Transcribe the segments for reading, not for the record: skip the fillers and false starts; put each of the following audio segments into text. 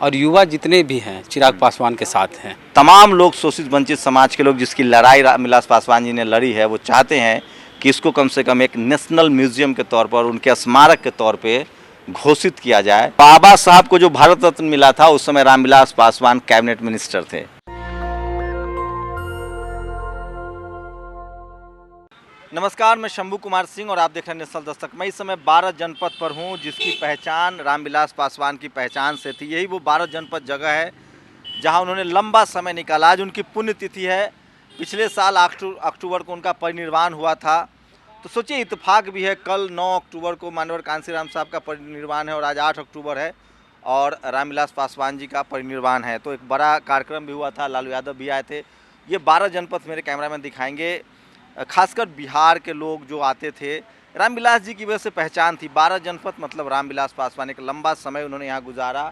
और युवा जितने भी हैं चिराग पासवान के साथ हैं। तमाम लोग शोषित वंचित समाज के लोग जिसकी लड़ाई रामविलास पासवान जी ने लड़ी है, वो चाहते हैं कि इसको कम से कम एक नेशनल म्यूजियम के तौर पर, उनके स्मारक के तौर पे घोषित किया जाए। बाबा साहब को जो भारत रत्न मिला था उस समय रामविलास पासवान कैबिनेट मिनिस्टर थे। नमस्कार, मैं शंभू कुमार सिंह और आप देख रहे हैं नेशनल दस्तक। मैं इस समय 12 जनपद पर हूं, जिसकी पहचान रामविलास पासवान की पहचान से थी। यही वो 12 जनपद जगह है जहां उन्होंने लंबा समय निकाला। आज उनकी पुण्यतिथि है। पिछले साल अक्टूबर को उनका परिनिर्वाण हुआ था। तो सोचिए, इत्तेफाक भी है, कल 9 अक्टूबर को माननीय कांशीराम साहब का परिनिर्वाण है और आज 8 अक्टूबर है और रामविलास पासवान जी का परिनिर्वाण है। तो एक बड़ा कार्यक्रम भी हुआ था, लालू यादव भी आए थे। ये 12 जनपद मेरे कैमरामैन दिखाएंगे। खासकर बिहार के लोग जो आते थे, रामविलास जी की वजह से पहचान थी। 12 जनपद मतलब रामविलास पासवान, एक लंबा समय उन्होंने यहाँ गुजारा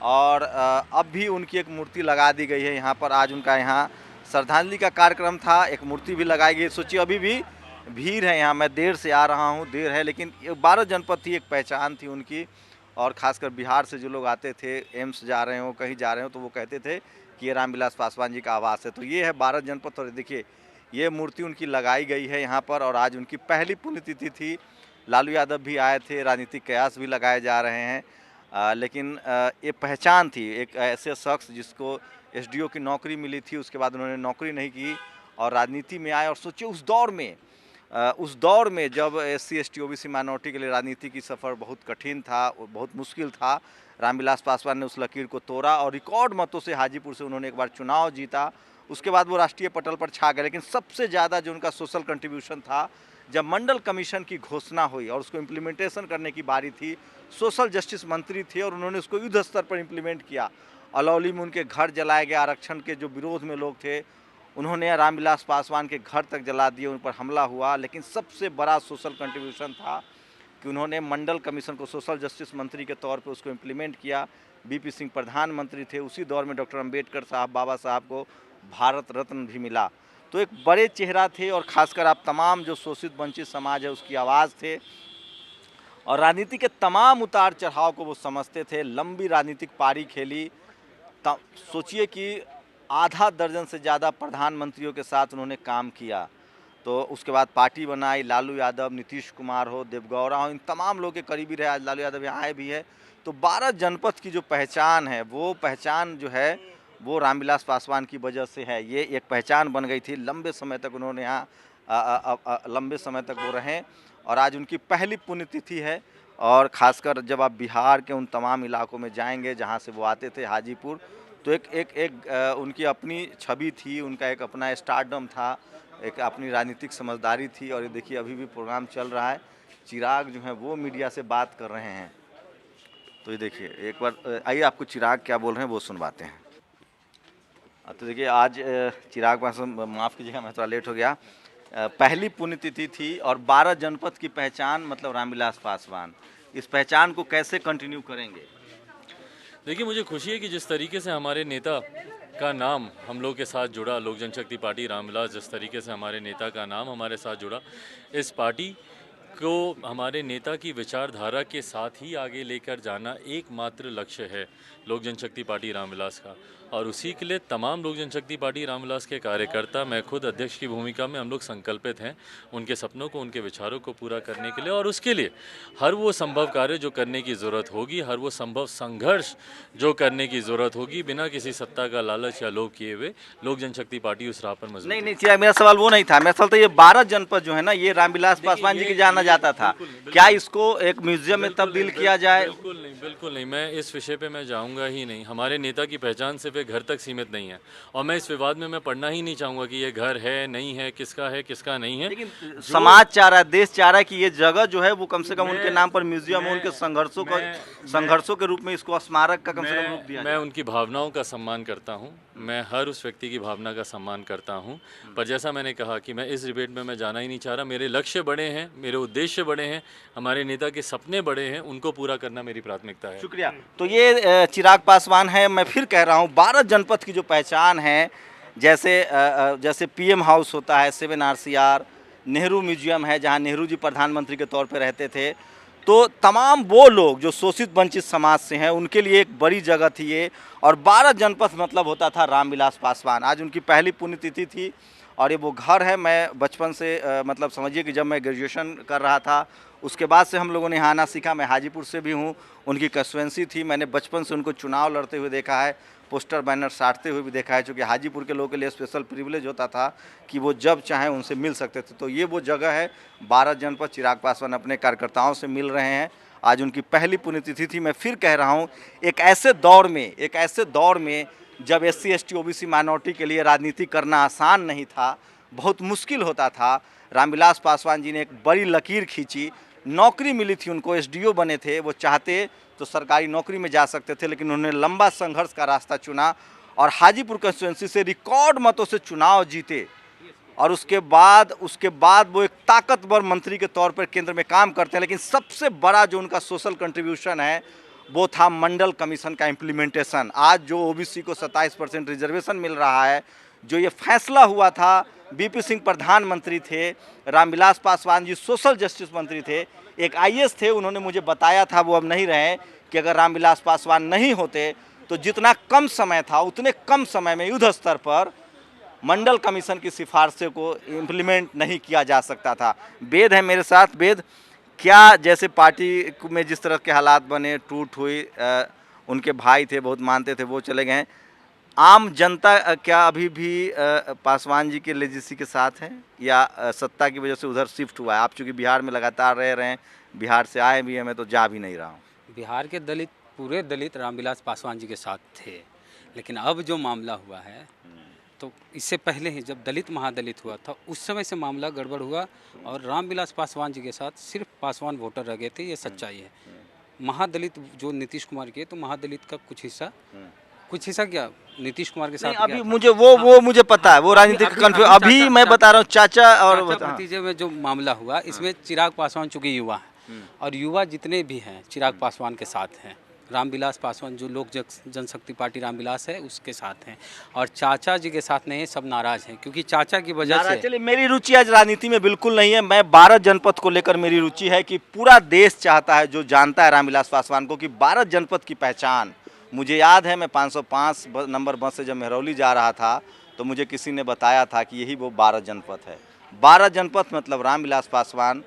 और अब भी उनकी एक मूर्ति लगा दी गई है यहाँ पर। आज उनका यहाँ श्रद्धांजलि का कार्यक्रम था, एक मूर्ति भी लगाई गई। सोचिए, अभी भी भीड़ है यहाँ। मैं देर से आ रहा हूँ, देर है, लेकिन 12 जनपद थी, एक पहचान थी उनकी। और ख़ासकर बिहार से जो लोग आते थे, एम्स जा रहे हो, कहीं जा रहे हो, तो वो कहते थे कि ये रामविलास पासवान जी का आवास है। तो ये है 12 जनपद। और देखिए, ये मूर्ति उनकी लगाई गई है यहाँ पर और आज उनकी पहली पुण्यतिथि थी। लालू यादव भी आए थे, राजनीतिक कयास भी लगाए जा रहे हैं। लेकिन ये पहचान थी एक ऐसे शख्स जिसको एसडीओ की नौकरी मिली थी, उसके बाद उन्होंने नौकरी नहीं की और राजनीति में आए। और सोचिए, उस दौर में जब SC ST OBC माइनॉरिटी के लिए राजनीति की सफ़र बहुत कठिन था, बहुत मुश्किल था, रामविलास पासवान ने उस लकीर को तोड़ा और रिकॉर्ड मतों से हाजीपुर से उन्होंने एक बार चुनाव जीता। उसके बाद वो राष्ट्रीय पटल पर छा गए। लेकिन सबसे ज़्यादा जो उनका सोशल कंट्रीब्यूशन था, जब मंडल कमीशन की घोषणा हुई और उसको इम्प्लीमेंटेशन करने की बारी थी, सोशल जस्टिस मंत्री थे और उन्होंने उसको युद्ध स्तर पर इम्प्लीमेंट किया। अलौली में उनके घर जलाए गए, आरक्षण के जो विरोध में लोग थे उन्होंने रामविलास पासवान के घर तक जला दिए, उन पर हमला हुआ। लेकिन सबसे बड़ा सोशल कंट्रीब्यूशन था कि उन्होंने मंडल कमीशन को सोशल जस्टिस मंत्री के तौर पर उसको इम्प्लीमेंट किया। BP सिंह प्रधानमंत्री थे। उसी दौर में डॉक्टर अम्बेडकर साहब, बाबा साहब को भारत रत्न भी मिला। तो एक बड़े चेहरा थे और ख़ासकर आप तमाम जो शोषित वंचित समाज है उसकी आवाज़ थे और राजनीति के तमाम उतार चढ़ाव को वो समझते थे। लंबी राजनीतिक पारी खेली। सोचिए कि आधा दर्जन से ज़्यादा प्रधानमंत्रियों के साथ उन्होंने काम किया। तो उसके बाद पार्टी बनाई। लालू यादव, नीतीश कुमार हो, देवगौड़ा हो, इन तमाम लोग के करीबी रहे। आज लालू यादव यहाँ आए भी है। तो 12 जनपद की जो पहचान है, वो पहचान जो है वो रामविलास पासवान की वजह से है। ये एक पहचान बन गई थी। लंबे समय तक उन्होंने यहाँ लंबे समय तक वो रहें और आज उनकी पहली पुण्यतिथि है। और ख़ासकर जब आप बिहार के उन तमाम इलाकों में जाएंगे जहाँ से वो आते थे, हाजीपुर, तो एक उनकी अपनी छवि थी, उनका एक अपना स्टारडम था, एक अपनी राजनीतिक समझदारी थी। और ये देखिए, अभी भी प्रोग्राम चल रहा है। चिराग जो हैं वो मीडिया से बात कर रहे हैं। तो ये देखिए, एक बार आइए आपको चिराग क्या बोल रहे हैं वो सुनवाते हैं। तो देखिए, आज चिराग पासवान, माफ़ कीजिएगा मैं थोड़ा लेट हो गया, पहली पुण्यतिथि थी और 12 जनपद की पहचान मतलब रामविलास पासवान। इस पहचान को कैसे कंटिन्यू करेंगे? देखिए, मुझे खुशी है कि जिस तरीके से हमारे नेता का नाम हम लोग के साथ जुड़ा, लोक जनशक्ति पार्टी रामविलास, जिस तरीके से हमारे नेता का नाम हमारे साथ जुड़ा, इस पार्टी को हमारे नेता की विचारधारा के साथ ही आगे लेकर जाना एकमात्र लक्ष्य है लोक जनशक्ति पार्टी रामविलास का। और उसी के लिए तमाम लोक जनशक्ति पार्टी रामविलास के कार्यकर्ता, मैं खुद अध्यक्ष की भूमिका में, हम लोग संकल्पित हैं उनके सपनों को, उनके विचारों को पूरा करने के लिए। और उसके लिए हर वो संभव कार्य जो करने की ज़रूरत होगी, हर वो संभव संघर्ष जो करने की ज़रूरत होगी, बिना किसी सत्ता का लालच या लोभ किए हुए, लोक जनशक्ति पार्टी उस राह पर मजबूत है। नहीं चिराग, मेरा सवाल वो नहीं था। मेरा सवाल तो ये 12 जनपद जो है ना, ये रामविलास पासवान जी की जाना जाता था। क्या इसको एक म्यूजियम में तब्दील किया जाए? बिल्कुल नहीं। मैं इस विषय पे मैं जाऊंगा ही नहीं। हमारे नेता की पहचान सिर्फ एक घर तक सीमित नहीं है और मैं इस विवाद में मैं पढ़ना ही नहीं चाहूँगा कि ये घर है नहीं है, किसका नहीं है। लेकिन समाज चाह रहा है, देश चाह रहा है कि ये जगह जो है वो कम से कम उनके नाम पर म्यूजियम हो, उनके संघर्षों के रूप में इसको स्मारक का कम से कम रूप दिया जाए। मैं उनकी भावनाओं का सम्मान करता हूँ, मैं हर उस व्यक्ति की भावना का सम्मान करता हूँ, पर जैसा मैंने कहा कि मैं इस डिबेट में मैं जाना ही नहीं चाह रहा। मेरे लक्ष्य बड़े हैं, मेरे उद्देश्य बड़े हैं, हमारे नेता के सपने बड़े हैं, उनको पूरा करना मेरी प्राथमिकता है। शुक्रिया। तो ये चिराग पासवान है। मैं फिर कह रहा हूँ, 12 जनपद की जो पहचान है, जैसे PM हाउस होता है, 7 RCR, नेहरू म्यूजियम है जहाँ नेहरू जी प्रधानमंत्री के तौर पे रहते थे, तो तमाम वो लोग जो शोषित वंचित समाज से हैं उनके लिए एक बड़ी जगह थी ये। और 12 जनपद मतलब होता था रामविलास पासवान। आज उनकी पहली पुण्यतिथि थी और ये वो घर है। मैं बचपन से मतलब समझिए कि जब मैं ग्रेजुएशन कर रहा था उसके बाद से हम लोगों ने यहाँ आना सीखा। मैं हाजीपुर से भी हूँ, उनकी कंस्टिट्यूंसी थी। मैंने बचपन से उनको चुनाव लड़ते हुए देखा है, पोस्टर बैनर साटते हुए भी देखा है, क्योंकि हाजीपुर के लोगों के लिए स्पेशल प्रिविलेज होता था कि वो जब चाहें उनसे मिल सकते थे। तो ये वो जगह है। 12 जनपद चिराग पासवान अपने कार्यकर्ताओं से मिल रहे हैं। आज उनकी पहली पुण्यतिथि थी। मैं फिर कह रहा हूँ, एक ऐसे दौर में जब SC ST OBC माइनॉरिटी के लिए राजनीति करना आसान नहीं था, बहुत मुश्किल होता था, रामविलास पासवान जी ने एक बड़ी लकीर खींची। नौकरी मिली थी उनको, SDO बने थे, वो चाहते तो सरकारी नौकरी में जा सकते थे, लेकिन उन्होंने लंबा संघर्ष का रास्ता चुना और हाजीपुर कंस्टिट्यूंसी से रिकॉर्ड मतों से चुनाव जीते। और उसके बाद वो एक ताकतवर मंत्री के तौर पर केंद्र में काम करते हैं। लेकिन सबसे बड़ा जो उनका सोशल कंट्रीब्यूशन है वो था मंडल कमीशन का इम्प्लीमेंटेशन। आज जो OBC को 27% रिजर्वेशन मिल रहा है, जो ये फैसला हुआ था, BP सिंह प्रधानमंत्री थे, रामविलास पासवान जी सोशल जस्टिस मंत्री थे, एक IAS थे, उन्होंने मुझे बताया था, वो अब नहीं रहे, कि अगर रामविलास पासवान नहीं होते तो जितना कम समय था उतने कम समय में युद्ध स्तर पर मंडल कमीशन की सिफारिशों को इम्प्लीमेंट नहीं किया जा सकता था। वेद है मेरे साथ। वेद, क्या जैसे पार्टी में जिस तरह के हालात बने, टूट हुई, उनके भाई थे, बहुत मानते थे, वो चले गए, आम जनता क्या अभी भी पासवान जी के लेजेसी के साथ है या सत्ता की वजह से उधर शिफ्ट हुआ है? आप चूँकि बिहार में लगातार रह रहे हैं, बिहार से आए भी हैं, मैं तो जा भी नहीं रहा हूँ। बिहार के दलित, पूरे दलित रामविलास पासवान जी के साथ थे, लेकिन अब जो मामला हुआ है, तो इससे पहले ही जब दलित महादलित हुआ था उस समय से मामला गड़बड़ हुआ और रामविलास पासवान जी के साथ सिर्फ पासवान वोटर रह गए थे, ये सच्चाई है। महादलित जो नीतीश कुमार के, तो महादलित का कुछ हिस्सा क्या नीतीश कुमार के साथ अभी मुझे वो मुझे पता है, वो राजनीतिक कन्फ्यूजन। अभी मैं बता रहा हूँ चाचा और भतीजे में जो मामला हुआ, इसमें चिराग पासवान चूंकि युवा है और युवा जितने भी हैं चिराग पासवान के साथ हैं। रामविलास पासवान जो लोक जनशक्ति पार्टी रामविलास है उसके साथ हैं और चाचा जी के साथ नहीं, सब नाराज हैं क्योंकि चाचा की वजह से। चलिए, मेरी रुचि आज राजनीति में बिल्कुल नहीं है। मैं 12 जनपद को लेकर मेरी रुचि है कि पूरा देश चाहता है, जो जानता है रामविलास पासवान को, कि 12 जनपद की पहचान। मुझे याद है, मैं 505 नंबर बस से जब मेहरौली जा रहा था तो मुझे किसी ने बताया था कि यही वो 12 जनपद है। 12 जनपद मतलब रामविलास पासवान,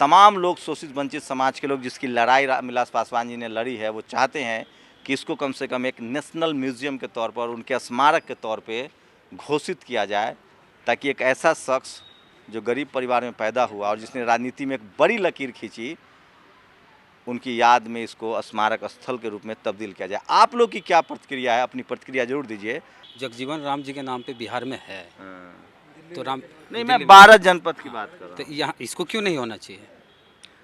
तमाम लोग, शोषित वंचित समाज के लोग, जिसकी लड़ाई रामविलास पासवान जी ने लड़ी है, वो चाहते हैं कि इसको कम से कम एक नेशनल म्यूजियम के तौर पर, उनके स्मारक के तौर पे घोषित किया जाए, ताकि एक ऐसा शख्स जो गरीब परिवार में पैदा हुआ और जिसने राजनीति में एक बड़ी लकीर खींची, उनकी याद में इसको स्मारक स्थल के रूप में तब्दील किया जाए। आप लोग की क्या प्रतिक्रिया है? अपनी प्रतिक्रिया जरूर दीजिए। जगजीवन राम जी के नाम पे बिहार में है, तो राम नहीं, मैं 12 जनपद की बात कर रहा हूँ। तो यहाँ इसको क्यों नहीं होना चाहिए?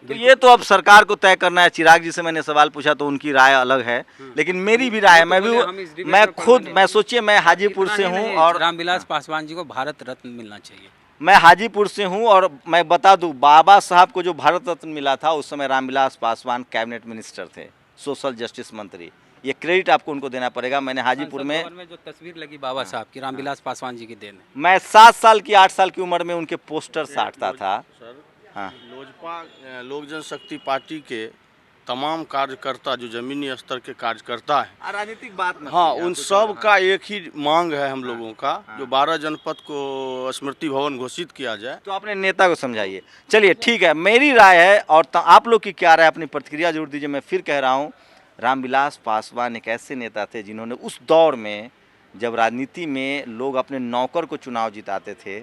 तो ये तो अब सरकार को तय करना है। चिराग जी से मैंने सवाल पूछा तो उनकी राय अलग है, लेकिन मेरी भी राय है। मैं सोचिए, मैं हाजीपुर से हूँ और रामविलास पासवान जी को भारत रत्न मिलना चाहिए। मैं हाजीपुर से हूँ और मैं बता दूं, बाबा साहब को जो भारत रत्न मिला था उस समय रामविलास पासवान कैबिनेट मिनिस्टर थे, सोशल जस्टिस मंत्री। ये क्रेडिट आपको उनको देना पड़ेगा। मैंने हाजीपुर में जो तस्वीर लगी बाबा साहब की, रामविलास पासवान जी की देन है। मैं 7 साल की 8 साल की उम्र में उनके पोस्टर साटता था। हाँ, लोजपा लोक जनशक्ति पार्टी के तमाम कार्यकर्ता, जो जमीनी स्तर के कार्यकर्ता हैं, राजनीतिक बात में, हाँ, उन सब का एक ही मांग है हम लोगों का, जो 12 जनपद को स्मृति भवन घोषित किया जाए। तो अपने नेता को समझाइए। चलिए ठीक है, मेरी राय है और आप लोग की क्या राय, अपनी प्रतिक्रिया जरूर दीजिए। मैं फिर कह रहा हूँ, रामविलास पासवान एक ऐसे नेता थे जिन्होंने उस दौर में, जब राजनीति में लोग अपने नौकर को चुनाव जिताते थे,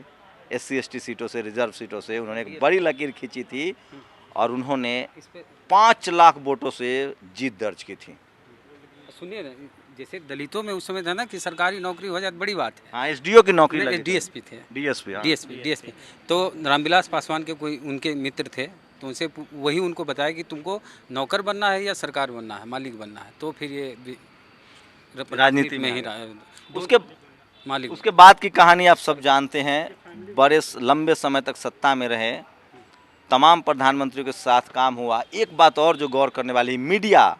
SC ST सीटों से, रिजर्व सीटों से, उन्होंने एक बड़ी लकीर खींची थी और उन्होंने 5 लाख वोटों से जीत दर्ज की थी। सुनिए ना, जैसे दलितों में उस समय था ना कि सरकारी नौकरी हो जाए, बड़ी बात है। हाँ, SDO की नौकरी लगी थी। DSP थे, DSP, हाँ। DSP। तो रामविलास पासवान के कोई उनके मित्र थे, तो उनसे वही उनको बताया कि तुमको नौकर बनना है या सरकार बनना है, मालिक बनना है। तो फिर ये राजनीति में ही उसके मालिक। उसके बाद की कहानी आप सब जानते हैं। बड़े लंबे समय तक सत्ता में रहे, तमाम प्रधानमंत्रियों के साथ काम हुआ। एक बात और जो गौर करने वाली, मीडिया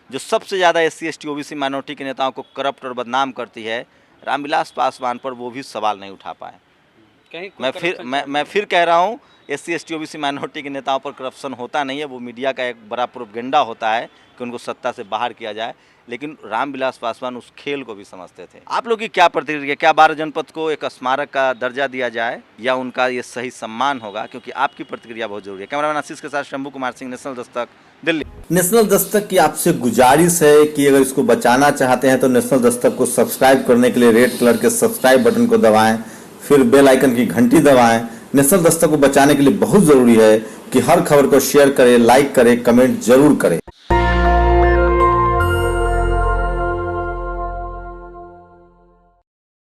जो सबसे ज़्यादा SC ST OBC माइनॉरिटी के नेताओं को करप्ट और बदनाम करती है, रामविलास पासवान पर वो भी सवाल नहीं उठा पाए। कहीं कोई corruption मैं फिर कह रहा हूँ, SC ST OBC माइनॉरिटी के नेताओं पर करप्शन होता नहीं है, वो मीडिया का एक बड़ा प्रोपेगेंडा होता है कि उनको सत्ता से बाहर किया जाए, लेकिन रामविलास पासवान उस खेल को भी समझते थे। आप लोग की क्या प्रतिक्रिया, क्या 12 जनपद को एक स्मारक का दर्जा दिया जाए या उनका ये सही सम्मान होगा, क्योंकि आपकी प्रतिक्रिया बहुत जरूरी है। कैमरामैन आशीष के साथ शंभू कुमार सिंह, नेशनल दस्तक, दिल्ली। नेशनल दस्तक की आपसे गुजारिश है कि अगर इसको बचाना चाहते हैं तो नेशनल दस्तक को सब्सक्राइब करने के लिए रेड कलर के सब्सक्राइब बटन को दबाएं, फिर बेल आइकन की घंटी दबाएं। नेशनल दस्तक को बचाने के लिए बहुत जरूरी है कि हर खबर को शेयर करें, लाइक करें, कमेंट जरूर करें।